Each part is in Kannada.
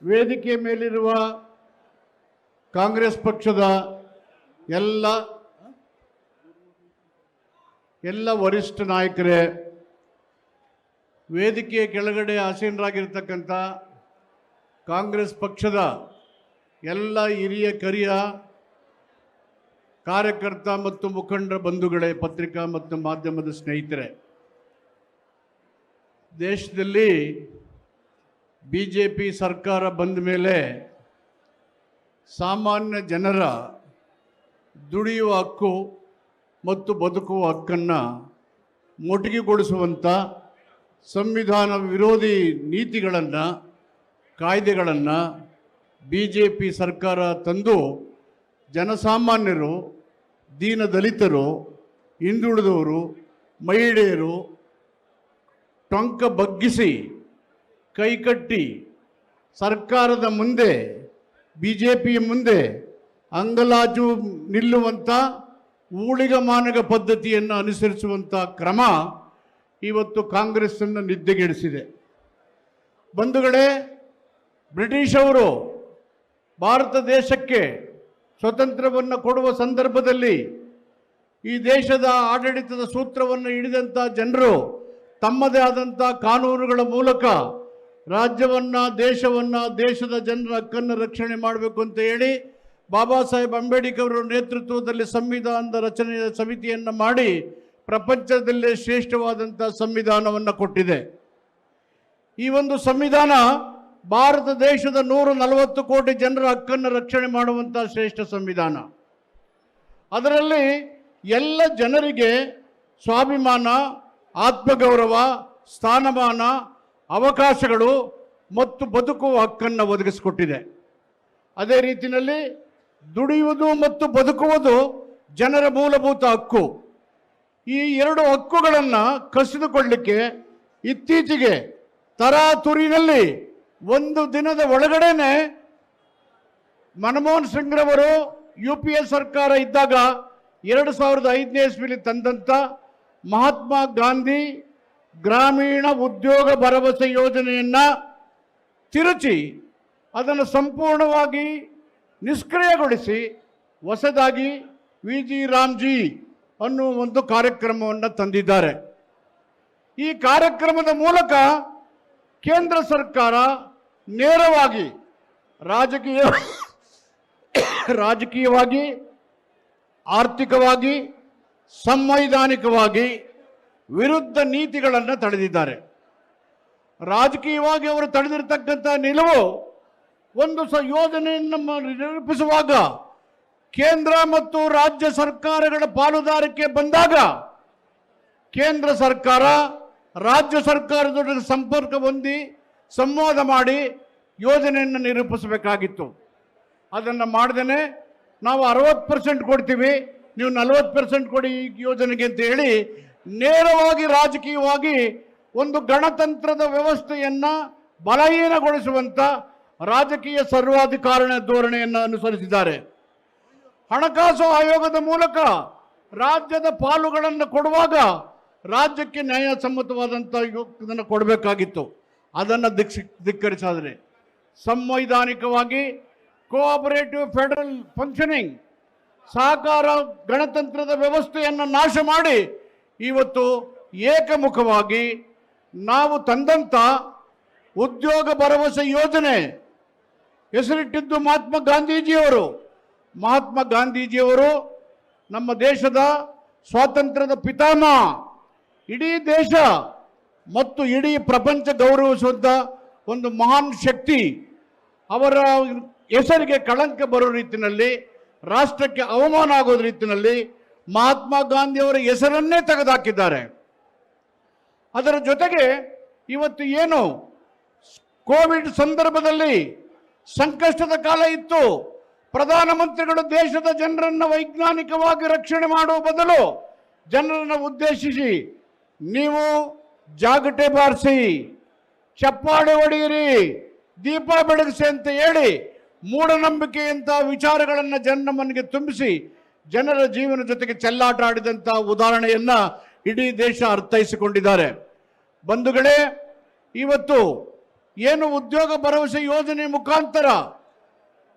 ವೇದಿಕೆ ಮೇಲಿರುವ ಕಾಂಗ್ರೆಸ್ ಪಕ್ಷದ ಎಲ್ಲ ವರಿಷ್ಠ ನಾಯಕರೇ, ವೇದಿಕೆಯ ಕೆಳಗಡೆ ಆಸೀನರಾಗಿರ್ತಕ್ಕಂಥ ಕಾಂಗ್ರೆಸ್ ಪಕ್ಷದ ಎಲ್ಲ ಹಿರಿಯ ಕರಿಯ ಕಾರ್ಯಕರ್ತ ಮತ್ತು ಮುಖಂಡರ ಬಂಧುಗಳೇ, ಪತ್ರಿಕಾ ಮತ್ತು ಮಾಧ್ಯಮದ ಸ್ನೇಹಿತರೆ, ದೇಶದಲ್ಲಿ ಬಿಜೆಪಿ ಸರ್ಕಾರ ಬಂದ ಮೇಲೆ ಸಾಮಾನ್ಯ ಜನರ ದುಡಿಯುವ ಹಕ್ಕು ಮತ್ತು ಬದುಕುವ ಹಕ್ಕನ್ನು ಮೊಟಕುಗೊಳಿಸುವಂಥ ಸಂವಿಧಾನ ವಿರೋಧಿ ನೀತಿಗಳನ್ನು, ಕಾಯ್ದೆಗಳನ್ನು ಬಿಜೆಪಿ ಸರ್ಕಾರ ತಂದು ಜನಸಾಮಾನ್ಯರು, ದೀನದಲಿತರು, ಹಿಂದುಳಿದವರು, ಮಹಿಳೆಯರು ಟೊಂಕ ಬಗ್ಗಿಸಿ ಕೈಕಟ್ಟಿ ಸರ್ಕಾರದ ಮುಂದೆ, ಬಿಜೆಪಿಯ ಮುಂದೆ ಅಂಗಲಾಚು ನಿಲ್ಲುವಂಥ ಊಳಿಗಮಾನಗ ಪದ್ಧತಿಯನ್ನು ಅನುಸರಿಸುವಂಥ ಕ್ರಮ ಇವತ್ತು ಕಾಂಗ್ರೆಸ್ಸನ್ನು ನಿದ್ದೆಗೆಡಿಸಿದೆ. ಬಂಧುಗಳೇ, ಬ್ರಿಟಿಷ್ ಅವರು ಭಾರತ ದೇಶಕ್ಕೆ ಸ್ವತಂತ್ರವನ್ನು ಕೊಡುವ ಸಂದರ್ಭದಲ್ಲಿ ಈ ದೇಶದ ಆಡಳಿತದ ಸೂತ್ರವನ್ನು ಹಿಡಿದಂಥ ಜನರು ತಮ್ಮದೇ ಆದಂಥ ಕಾನೂನುಗಳ ಮೂಲಕ ರಾಜ್ಯವನ್ನು, ದೇಶವನ್ನು, ದೇಶದ ಜನರ ಹಕ್ಕನ್ನು ರಕ್ಷಣೆ ಮಾಡಬೇಕು ಅಂತ ಹೇಳಿ ಬಾಬಾ ಸಾಹೇಬ್ ಅಂಬೇಡ್ಕರ್ ಅವರ ನೇತೃತ್ವದಲ್ಲಿ ಸಂವಿಧಾನದ ರಚನೆಯ ಸಮಿತಿಯನ್ನು ಮಾಡಿ ಪ್ರಪಂಚದಲ್ಲೇ ಶ್ರೇಷ್ಠವಾದಂಥ ಸಂವಿಧಾನವನ್ನು ಕೊಟ್ಟಿದೆ. ಈ ಒಂದು ಸಂವಿಧಾನ ಭಾರತ ದೇಶದ 140 ಕೋಟಿ ಜನರ ಹಕ್ಕನ್ನು ರಕ್ಷಣೆ ಮಾಡುವಂಥ ಶ್ರೇಷ್ಠ ಸಂವಿಧಾನ. ಅದರಲ್ಲಿ ಎಲ್ಲ ಜನರಿಗೆ ಸ್ವಾಭಿಮಾನ, ಆತ್ಮಗೌರವ, ಸ್ಥಾನಮಾನ, ಅವಕಾಶಗಳು ಮತ್ತು ಬದುಕುವ ಹಕ್ಕನ್ನು ಒದಗಿಸಿಕೊಟ್ಟಿದೆ. ಅದೇ ರೀತಿಯಲ್ಲಿ ದುಡಿಯುವುದು ಮತ್ತು ಬದುಕುವುದು ಜನರ ಮೂಲಭೂತ ಹಕ್ಕು. ಈ ಎರಡು ಹಕ್ಕುಗಳನ್ನು ಕಸಿದುಕೊಳ್ಳಲಿಕ್ಕೆ ಇತ್ತೀಚೆಗೆ ತರಾತುರಿನಲ್ಲಿ ಒಂದು ದಿನದ ಒಳಗಡೆನೆ ಮನಮೋಹನ್ ಸಿಂಗ್ರವರು UPA ಸರ್ಕಾರ ಇದ್ದಾಗ 2005ನೇ ಇಸ್ವಿಲಿ ತಂದಂಥ ಮಹಾತ್ಮ ಗಾಂಧಿ ಗ್ರಾಮೀಣ ಉದ್ಯೋಗ ಭರವಸೆ ಯೋಜನೆಯನ್ನು ತಿರುಚಿ ಅದನ್ನು ಸಂಪೂರ್ಣವಾಗಿ ನಿಷ್ಕ್ರಿಯಗೊಳಿಸಿ ಹೊಸದಾಗಿ VG ರಾಮ್ಜಿ ಅನ್ನುವ ಒಂದು ಕಾರ್ಯಕ್ರಮವನ್ನು ತಂದಿದ್ದಾರೆ. ಈ ಕಾರ್ಯಕ್ರಮದ ಮೂಲಕ ಕೇಂದ್ರ ಸರ್ಕಾರ ನೇರವಾಗಿ ರಾಜಕೀಯವಾಗಿ, ಆರ್ಥಿಕವಾಗಿ, ಸಂವೈಧಾನಿಕವಾಗಿ ವಿರುದ್ಧ ನೀತಿಗಳನ್ನು ತಡೆದಿದ್ದಾರೆ. ರಾಜಕೀಯವಾಗಿ ಅವರು ತಡೆದಿರತಕ್ಕಂಥ ನಿಲುವು, ಒಂದು ಯೋಜನೆಯನ್ನು ನಿರೂಪಿಸುವಾಗ ಕೇಂದ್ರ ಮತ್ತು ರಾಜ್ಯ ಸರ್ಕಾರಗಳ ಪಾಲುದಾರಿಕೆ ಬಂದಾಗ ಕೇಂದ್ರ ಸರ್ಕಾರ ರಾಜ್ಯ ಸರ್ಕಾರದೊಂದಿಗೆ ಸಂಪರ್ಕ ಹೊಂದಿ ಸಂವಾದ ಮಾಡಿ ಯೋಜನೆಯನ್ನು ನಿರೂಪಿಸಬೇಕಾಗಿತ್ತು. ಅದನ್ನು ಮಾಡದೇನೆ ನಾವು 60% ಕೊಡ್ತೀವಿ, ನೀವು 40% ಕೊಡಿ ಈ ಯೋಜನೆಗೆ ಅಂತ ಹೇಳಿ ನೇರವಾಗಿ ರಾಜಕೀಯವಾಗಿ ಒಂದು ಗಣತಂತ್ರದ ವ್ಯವಸ್ಥೆಯನ್ನು ಬಲಹೀನಗೊಳಿಸುವಂಥ ರಾಜಕೀಯ ಸರ್ವಾಧಿಕಾರಣ ಧೋರಣೆಯನ್ನು ಅನುಸರಿಸಿದ್ದಾರೆ. ಹಣಕಾಸು ಆಯೋಗದ ಮೂಲಕ ರಾಜ್ಯದ ಪಾಲುಗಳನ್ನು ಕೊಡುವಾಗ ರಾಜ್ಯಕ್ಕೆ ನ್ಯಾಯಸಮ್ಮತವಾದಂಥ ಇದನ್ನು ಕೊಡಬೇಕಾಗಿತ್ತು. ಅದನ್ನು ಧಿಕ್ಕರಿಸಿದರೆ ಸಂವೈಧಾನಿಕವಾಗಿ ಕೋಆಪರೇಟಿವ್ ಫೆಡರಲ್ ಫಂಕ್ಷನಿಂಗ್, ಸಹಕಾರ ಗಣತಂತ್ರದ ವ್ಯವಸ್ಥೆಯನ್ನು ನಾಶ ಮಾಡಿ ಇವತ್ತು ಏಕಮುಖವಾಗಿ ನಾವು ತಂದಂಥ ಉದ್ಯೋಗ ಭರವಸೆ ಯೋಜನೆ ಹೆಸರಿಟ್ಟಿದ್ದು ಮಹಾತ್ಮ ಗಾಂಧೀಜಿಯವರು ನಮ್ಮ ದೇಶದ ಸ್ವಾತಂತ್ರ್ಯದ ಪಿತಾಮಹ. ಇಡೀ ದೇಶ ಮತ್ತು ಇಡೀ ಪ್ರಪಂಚ ಗೌರವಿಸುವಂಥ ಒಂದು ಮಹಾನ್ ಶಕ್ತಿ. ಅವರ ಹೆಸರಿಗೆ ಕಳಂಕ ಬರೋ ರೀತಿಯಲ್ಲಿ, ರಾಷ್ಟ್ರಕ್ಕೆ ಅವಮಾನ ಆಗೋದ ರೀತಿಯಲ್ಲಿ ಮಹಾತ್ಮ ಗಾಂಧಿಯವರ ಹೆಸರನ್ನೇ ತೆಗೆದುಹಾಕಿದ್ದಾರೆ. ಅದರ ಜೊತೆಗೆ ಇವತ್ತು ಏನು ಕೋವಿಡ್ ಸಂದರ್ಭದಲ್ಲಿ ಸಂಕಷ್ಟದ ಕಾಲ ಇತ್ತು, ಪ್ರಧಾನಮಂತ್ರಿಗಳು ದೇಶದ ಜನರನ್ನು ವೈಜ್ಞಾನಿಕವಾಗಿ ರಕ್ಷಣೆ ಮಾಡುವ ಬದಲು ಜನರನ್ನು ಉದ್ದೇಶಿಸಿ ನೀವು ಜಾಗಟೆ ಬಾರಿಸಿ, ಚಪ್ಪಾಳೆ ಹೊಡೆಯಿರಿ, ದೀಪ ಬೆಳಗಿಸಿ ಅಂತ ಹೇಳಿ ಮೂಢನಂಬಿಕೆಯಂಥ ವಿಚಾರಗಳನ್ನು ಜನರ ಮನೆಗೆ ತುಂಬಿಸಿ ಜನರ ಜೀವನ ಜೊತೆಗೆ ಚೆಲ್ಲಾಟ ಆಡಿದಂಥ ಉದಾಹರಣೆಯನ್ನು ಇಡೀ ದೇಶ ಅರ್ಥೈಸಿಕೊಂಡಿದ್ದಾರೆ. ಬಂಧುಗಳೇ, ಇವತ್ತು ಏನು ಉದ್ಯೋಗ ಭರವಸೆ ಯೋಜನೆ ಮುಖಾಂತರ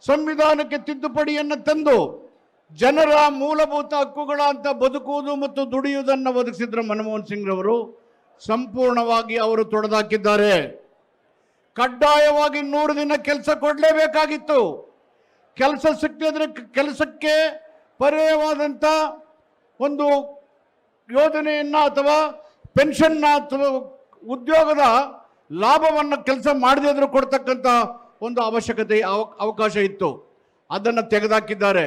ಸಂವಿಧಾನಕ್ಕೆ ತಿದ್ದುಪಡಿಯನ್ನು ತಂದು ಜನರ ಮೂಲಭೂತ ಹಕ್ಕುಗಳಂತ ಬದುಕುವುದು ಮತ್ತು ದುಡಿಯುವುದನ್ನು ಒದಗಿಸಿದ್ರು ಮನಮೋಹನ್ ಸಿಂಗ್ ರವರು. ಸಂಪೂರ್ಣವಾಗಿ ಅವರು ತೊಡೆದಾಕಿದ್ದಾರೆ. ಕಡ್ಡಾಯವಾಗಿ 100 ದಿನ ಕೆಲಸ ಕೊಡಲೇಬೇಕಾಗಿತ್ತು. ಕೆಲಸ ಸಿಕ್ಕಿದ್ರೆ ಕೆಲಸಕ್ಕೆ ಪರ್ಯಾಯವಾದಂಥ ಒಂದು ಯೋಜನೆಯನ್ನ ಅಥವಾ ಪೆನ್ಷನ್ನ ಅಥವಾ ಉದ್ಯೋಗದ ಲಾಭವನ್ನು ಕೆಲಸ ಮಾಡದಿದ್ರು ಕೊಡ್ತಕ್ಕಂಥ ಒಂದು ಅವಶ್ಯಕತೆ ಅವಕಾಶ ಇತ್ತು. ಅದನ್ನು ತೆಗೆದುಹಾಕಿದ್ದಾರೆ.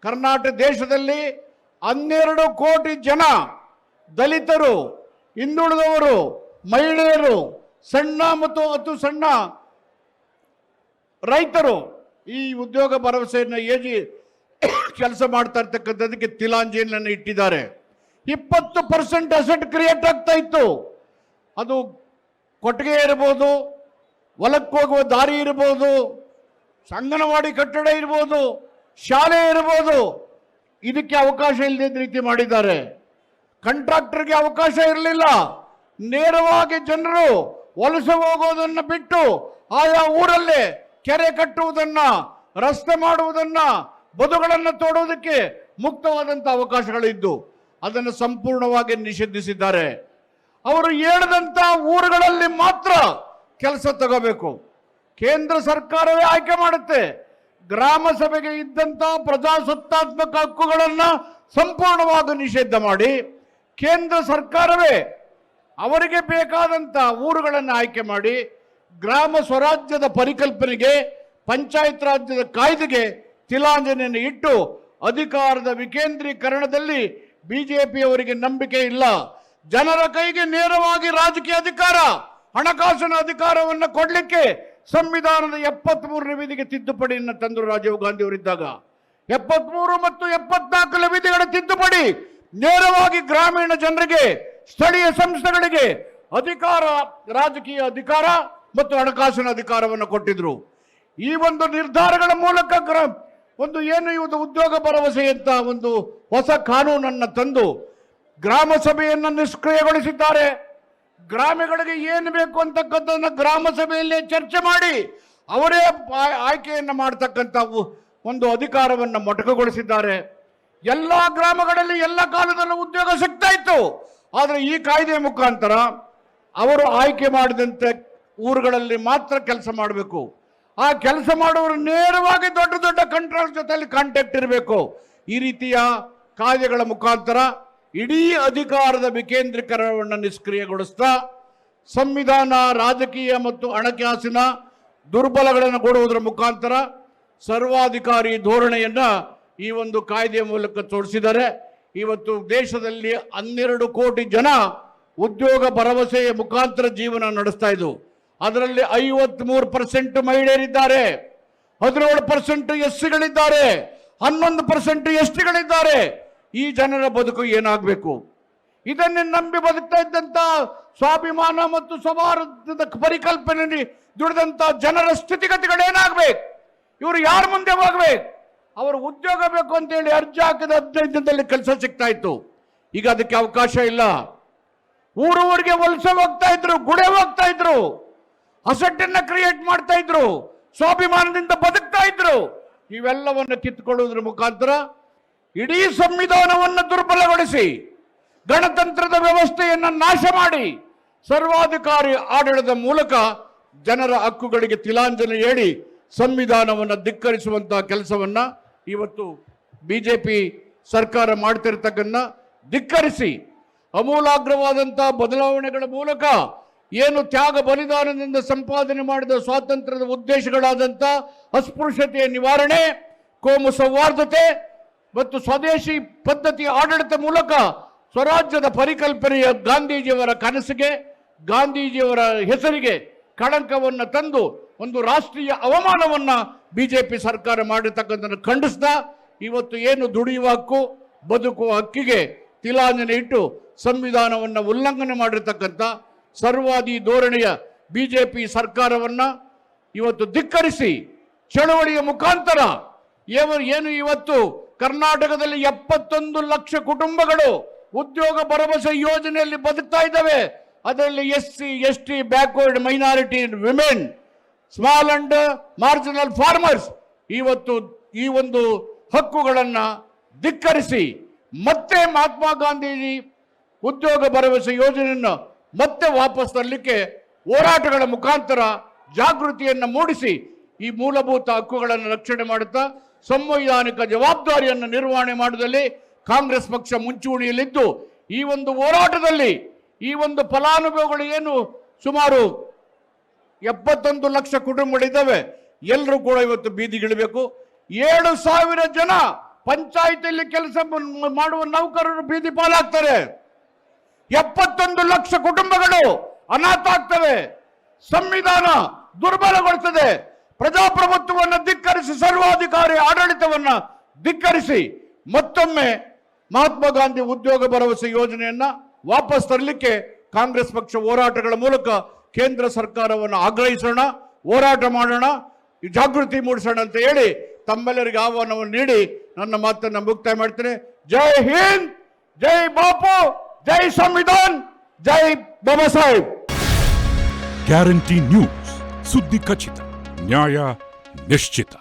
ಕರ್ನಾಟಕ ದೇಶದಲ್ಲಿ 12 ಕೋಟಿ ಜನ ದಲಿತರು, ಹಿಂದುಳಿದವರು, ಮಹಿಳೆಯರು, ಸಣ್ಣ ಮತ್ತು ಅತಿ ಸಣ್ಣ ರೈತರು ಈ ಉದ್ಯೋಗ ಭರವಸೆಯನ್ನು ಏಜಿ ಕೆಲಸ ಮಾಡ್ತಾ ಇರ್ತಕ್ಕಂಥದಕ್ಕೆ ತಿಲಾಂಜಲಿಯನ್ನು ಇಟ್ಟಿದ್ದಾರೆ. 20% ಅಸೆಟ್ ಕ್ರಿಯೇಟ್ ಆಗ್ತಾ ಇತ್ತು. ಅದು ಕೊಟ್ಟಿಗೆ ಇರ್ಬೋದು, ಹೊಲಕ್ಕೆ ಹೋಗುವ ದಾರಿ ಇರ್ಬೋದು, ಅಂಗನವಾಡಿ ಕಟ್ಟಡ ಇರ್ಬೋದು, ಶಾಲೆ ಇರ್ಬೋದು. ಇದಕ್ಕೆ ಅವಕಾಶ ಇಲ್ಲದ ರೀತಿ ಮಾಡಿದ್ದಾರೆ. ಕಾಂಟ್ರಾಕ್ಟರ್ಗೆ ಅವಕಾಶ ಇರಲಿಲ್ಲ. ನೇರವಾಗಿ ಜನರು ವಲಸೆ ಹೋಗೋದನ್ನು ಬಿಟ್ಟು ಆಯಾ ಊರಲ್ಲೇ ಕೆರೆ ಕಟ್ಟುವುದನ್ನ, ರಸ್ತೆ ಮಾಡುವುದನ್ನ, ಬದುಗಳನ್ನು ತೋಡುವುದಕ್ಕೆ ಮುಕ್ತವಾದಂಥ ಅವಕಾಶಗಳಿದ್ದು ಅದನ್ನು ಸಂಪೂರ್ಣವಾಗಿ ನಿಷೇಧಿಸಿದ್ದಾರೆ. ಅವರು ಹೇಳಿದಂಥ ಊರುಗಳಲ್ಲಿ ಮಾತ್ರ ಕೆಲಸ ತಗೋಬೇಕು. ಕೇಂದ್ರ ಸರ್ಕಾರವೇ ಆಯ್ಕೆ ಮಾಡುತ್ತೆ. ಗ್ರಾಮ ಸಭೆಗೆ ಇದ್ದಂಥ ಪ್ರಜಾಸತ್ತಾತ್ಮಕ ಹಕ್ಕುಗಳನ್ನು ಸಂಪೂರ್ಣವಾಗಿ ನಿಷೇಧ ಮಾಡಿ ಕೇಂದ್ರ ಸರ್ಕಾರವೇ ಅವರಿಗೆ ಬೇಕಾದಂಥ ಊರುಗಳನ್ನು ಆಯ್ಕೆ ಮಾಡಿ ಗ್ರಾಮ ಸ್ವರಾಜ್ಯದ ಪರಿಕಲ್ಪನೆಗೆ, ಪಂಚಾಯತ್ ರಾಜ್ಯದ ಕಾಯ್ದೆಗೆ ತಿಲಾಂಜಲಿಯನ್ನು ಇಟ್ಟು ಅಧಿಕಾರದ ವಿಕೇಂದ್ರೀಕರಣದಲ್ಲಿ ಬಿಜೆಪಿಯವರಿಗೆ ನಂಬಿಕೆ ಇಲ್ಲ. ಜನರ ಕೈಗೆ ನೇರವಾಗಿ ರಾಜಕೀಯ ಅಧಿಕಾರ, ಹಣಕಾಸಿನ ಅಧಿಕಾರವನ್ನು ಕೊಡಲಿಕ್ಕೆ ಸಂವಿಧಾನದ 73ನೇ ವಿಧಿಗೆ ತಿದ್ದುಪಡಿಯನ್ನು ತಂದರು ರಾಜೀವ್ ಗಾಂಧಿ ಅವರಿದ್ದಾಗ. 73 ಮತ್ತು 74 ವಿಧಿಗಳ ತಿದ್ದುಪಡಿ ನೇರವಾಗಿ ಗ್ರಾಮೀಣ ಜನರಿಗೆ, ಸ್ಥಳೀಯ ಸಂಸ್ಥೆಗಳಿಗೆ ಅಧಿಕಾರ, ರಾಜಕೀಯ ಅಧಿಕಾರ ಮತ್ತು ಹಣಕಾಸಿನ ಅಧಿಕಾರವನ್ನು ಕೊಟ್ಟಿದ್ರು. ಈ ಒಂದು ನಿರ್ಧಾರಗಳ ಮೂಲಕ ಒಂದು ಏನು ಇವತ್ತು ಉದ್ಯೋಗ ಭರವಸೆ ಅಂತ ಒಂದು ಹೊಸ ಕಾನೂನನ್ನು ತಂದು ಗ್ರಾಮ ಸಭೆಯನ್ನು ನಿಷ್ಕ್ರಿಯಗೊಳಿಸಿದ್ದಾರೆ. ಗ್ರಾಮಗಳಿಗೆ ಏನು ಬೇಕು ಅಂತಕ್ಕಂಥದ್ದನ್ನು ಗ್ರಾಮ ಸಭೆಯಲ್ಲೇ ಚರ್ಚೆ ಮಾಡಿ ಅವರೇ ಆಯ್ಕೆಯನ್ನು ಮಾಡ್ತಕ್ಕಂಥ ಒಂದು ಅಧಿಕಾರವನ್ನು ಮೊಟಕುಗೊಳಿಸಿದ್ದಾರೆ. ಎಲ್ಲ ಗ್ರಾಮಗಳಲ್ಲಿ ಎಲ್ಲ ಕಾಲದಲ್ಲೂ ಉದ್ಯೋಗ ಸಿಗ್ತಾ ಇತ್ತು. ಆದರೆ ಈ ಕಾಯ್ದೆಯ ಮುಖಾಂತರ ಅವರು ಆಯ್ಕೆ ಮಾಡಿದಂತೆ ಊರುಗಳಲ್ಲಿ ಮಾತ್ರ ಕೆಲಸ ಮಾಡಬೇಕು. ಆ ಕೆಲಸ ಮಾಡುವವರು ನೇರವಾಗಿ ದೊಡ್ಡ ದೊಡ್ಡ ಕಾಂಟ್ರಾಕ್ಟ್ ಜೊತೆಯಲ್ಲಿ ಕಾಂಟ್ಯಾಕ್ಟ್ ಇರಬೇಕು. ಈ ರೀತಿಯ ಕಾಯ್ದೆಗಳ ಮುಖಾಂತರ ಇಡೀ ಅಧಿಕಾರದ ವಿಕೇಂದ್ರೀಕರಣವನ್ನು ನಿಷ್ಕ್ರಿಯಗೊಳಿಸ್ತಾ ಸಂವಿಧಾನ, ರಾಜಕೀಯ ಮತ್ತು ಹಣಕಾಸಿನ ದುರ್ಬಲಗಳನ್ನು ಕೊಡುವುದರ ಮುಖಾಂತರ ಸರ್ವಾಧಿಕಾರಿ ಧೋರಣೆಯನ್ನು ಈ ಒಂದು ಕಾಯ್ದೆಯ ಮೂಲಕ ತೋರಿಸಿದ್ದಾರೆ. ಇವತ್ತು ದೇಶದಲ್ಲಿ 12 ಕೋಟಿ ಜನ ಉದ್ಯೋಗ ಭರವಸೆಯ ಮುಖಾಂತರ ಜೀವನ ನಡೆಸ್ತಾ ಇದ್ದು. ಅದರಲ್ಲಿ 53% ಮಹಿಳೆಯರಿದ್ದಾರೆ, 17% ಎಸ್ಸಿಗಳಿದ್ದಾರೆ, 11% ಎಸ್ಟಿಗಳಿದ್ದಾರೆ. ಈ ಜನರ ಬದುಕು ಏನಾಗಬೇಕು? ಇದನ್ನೇ ನಂಬಿ ಬದುಕ್ತಾ ಇದ್ದಂತ ಸ್ವಾಭಿಮಾನ ಮತ್ತು ಸೌಹಾರ್ದದ ಪರಿಕಲ್ಪನೆ ದುಡಿದಂತ ಜನರ ಸ್ಥಿತಿಗತಿಗಳೇನಾಗಬೇಕು? ಇವರು ಯಾರ ಮುಂದೆ ಹೋಗ್ಬೇಕು? ಅವರು ಉದ್ಯೋಗ ಬೇಕು ಅಂತೇಳಿ ಅರ್ಜಿ ಹಾಕಿದ 15 ದಿನದಲ್ಲಿ ಕೆಲಸ ಸಿಗ್ತಾ ಇತ್ತು. ಈಗ ಅದಕ್ಕೆ ಅವಕಾಶ ಇಲ್ಲ. ಊರಿಗೆ ವಲಸೆ ಹೋಗ್ತಾ ಇದ್ರು, ಗುಡೆ ಹೋಗ್ತಾ ಇದ್ರು, ಅಸೆಟ್ಟನ್ನ ಕ್ರಿಯೇಟ್ ಮಾಡ್ತಾ ಇದ್ರು, ಸ್ವಾಭಿಮಾನದಿಂದ ಬದುಕ್ತಾ ಇದ್ರು. ಇವೆಲ್ಲವನ್ನು ಕಿತ್ತುಕೊಳ್ಳುವುದರ ಮುಖಾಂತರ ಇಡೀ ಸಂವಿಧಾನವನ್ನು ದುರ್ಬಲಗೊಳಿಸಿ ಗಣತಂತ್ರದ ವ್ಯವಸ್ಥೆಯನ್ನು ನಾಶ ಮಾಡಿ ಸರ್ವಾಧಿಕಾರಿ ಆಡಳಿತದ ಮೂಲಕ ಜನರ ಹಕ್ಕುಗಳಿಗೆ ತಿಲಾಂಜಲಿ ಹೇಳಿ ಸಂವಿಧಾನವನ್ನು ಧಿಕ್ಕರಿಸುವಂತಹ ಕೆಲಸವನ್ನ ಇವತ್ತು ಬಿಜೆಪಿ ಸರ್ಕಾರ ಮಾಡ್ತಿರ್ತಕ್ಕನ್ನ ಧಿಕ್ಕರಿಸಿ ಅಮೂಲಾಗ್ರವಾದಂತಹ ಬದಲಾವಣೆಗಳ ಮೂಲಕ ಏನು ತ್ಯಾಗ ಬಲಿದಾನದಿಂದ ಸಂಪಾದನೆ ಮಾಡಿದ ಸ್ವಾತಂತ್ರ್ಯದ ಉದ್ದೇಶಗಳಾದಂಥ ಅಸ್ಪೃಶ್ಯತೆಯ ನಿವಾರಣೆ, ಕೋಮು ಸೌಹಾರ್ದತೆ ಮತ್ತು ಸ್ವದೇಶಿ ಪದ್ಧತಿ ಆಡಳಿತ ಮೂಲಕ ಸ್ವರಾಜ್ಯದ ಪರಿಕಲ್ಪನೆಯ ಗಾಂಧೀಜಿಯವರ ಕನಸಿಗೆ, ಗಾಂಧೀಜಿಯವರ ಹೆಸರಿಗೆ ಕಳಂಕವನ್ನು ತಂದು ಒಂದು ರಾಷ್ಟ್ರೀಯ ಅವಮಾನವನ್ನ ಬಿಜೆಪಿ ಸರ್ಕಾರ ಮಾಡಿರ್ತಕ್ಕಂಥನ್ನು ಖಂಡಿಸ್ತಾ ಇವತ್ತು ಏನು ದುಡಿಯುವ ಹಕ್ಕು, ಬದುಕುವ ಹಕ್ಕಿಗೆ ತಿಲಾಂಜಲಿ ಇಟ್ಟು ಸಂವಿಧಾನವನ್ನು ಉಲ್ಲಂಘನೆ ಮಾಡಿರ್ತಕ್ಕಂಥ ಸರ್ವಾದಿ ಧೋರಣೆಯ ಬಿಜೆಪಿ ಸರ್ಕಾರವನ್ನ ಇವತ್ತು ಧಿಕ್ಕರಿಸಿ ಚಳವಳಿಯ ಮುಖಾಂತರ ಏನು ಇವತ್ತು ಕರ್ನಾಟಕದಲ್ಲಿ 71 ಲಕ್ಷ ಕುಟುಂಬಗಳು ಉದ್ಯೋಗ ಭರವಸೆ ಯೋಜನೆಯಲ್ಲಿ ಬದುಕ್ತಾ ಇದ್ದಾವೆ. ಅದರಲ್ಲಿ SC, ST, backward minority, women, small and marginal farmers ಇವತ್ತು ಈ ಒಂದು ಹಕ್ಕುಗಳನ್ನು ಧಿಕ್ಕರಿಸಿ ಮತ್ತೆ ಮಹಾತ್ಮ ಗಾಂಧೀಜಿ ಉದ್ಯೋಗ ಭರವಸೆ ಯೋಜನೆಯನ್ನು ಮತ್ತೆ ವಾಪಸ್ ತರಲಿಕ್ಕೆ ಹೋರಾಟಗಳ ಮುಖಾಂತರ ಜಾಗೃತಿಯನ್ನು ಮೂಡಿಸಿ ಈ ಮೂಲಭೂತ ಹಕ್ಕುಗಳನ್ನು ರಕ್ಷಣೆ ಮಾಡುತ್ತಾ ಸಂವೈಧಾನಿಕ ಜವಾಬ್ದಾರಿಯನ್ನು ನಿರ್ವಹಣೆ ಮಾಡುವುದರಲ್ಲಿ ಕಾಂಗ್ರೆಸ್ ಪಕ್ಷ ಮುಂಚೂಣಿಯಲ್ಲಿದ್ದು ಈ ಒಂದು ಹೋರಾಟದಲ್ಲಿ ಈ ಒಂದು ಫಲಾನುಭವಿಗಳು ಏನು ಸುಮಾರು 71 ಲಕ್ಷ ಕುಟುಂಬಗಳಿದ್ದಾವೆ, ಎಲ್ಲರೂ ಕೂಡ ಇವತ್ತು ಬೀದಿಗಿಳಬೇಕು. 7,000 ಜನ ಪಂಚಾಯಿತಿಯಲ್ಲಿ ಕೆಲಸ ಮಾಡುವ ನೌಕರರು ಬೀದಿ ಪಾಲಾಗ್ತಾರೆ. 71 ಲಕ್ಷ ಕುಟುಂಬಗಳು ಅನಾಥ ಆಗ್ತವೆ. ಸಂವಿಧಾನ ದುರ್ಬಲಗೊಳ್ತದೆ. ಪ್ರಜಾಪ್ರಭುತ್ವವನ್ನು ಧಿಕ್ಕರಿಸಿ ಸರ್ವಾಧಿಕಾರಿ ಆಡಳಿತವನ್ನ ಧಿಕ್ಕರಿಸಿ ಮತ್ತೊಮ್ಮೆ ಮಹಾತ್ಮ ಗಾಂಧಿ ಉದ್ಯೋಗ ಭರವಸೆ ಯೋಜನೆಯನ್ನ ವಾಪಸ್ ತರಲಿಕ್ಕೆ ಕಾಂಗ್ರೆಸ್ ಪಕ್ಷ ಹೋರಾಟಗಳ ಮೂಲಕ ಕೇಂದ್ರ ಸರ್ಕಾರವನ್ನು ಆಗ್ರಹಿಸೋಣ, ಹೋರಾಟ ಮಾಡೋಣ, ಜಾಗೃತಿ ಮೂಡಿಸೋಣ ಅಂತ ಹೇಳಿ ತಮ್ಮೆಲ್ಲರಿಗೆ ಆಹ್ವಾನವನ್ನು ನೀಡಿ ನನ್ನ ಮಾತನ್ನು ಮುಕ್ತಾಯ ಮಾಡ್ತೇನೆ. ಜೈ ಹಿಂದ್, ಜೈ ಬಾಪು, ಜೈ ಸಂವಿಧಾನ್, ಜೈ ಬಾಬಾ ಸಾಹೇಬ್. ಗ್ಯಾರಂಟಿ ನ್ಯೂಸ್, ಸುದ್ದಿ ಖಚಿತ, ನ್ಯಾಯ ನಿಶ್ಚಿತ.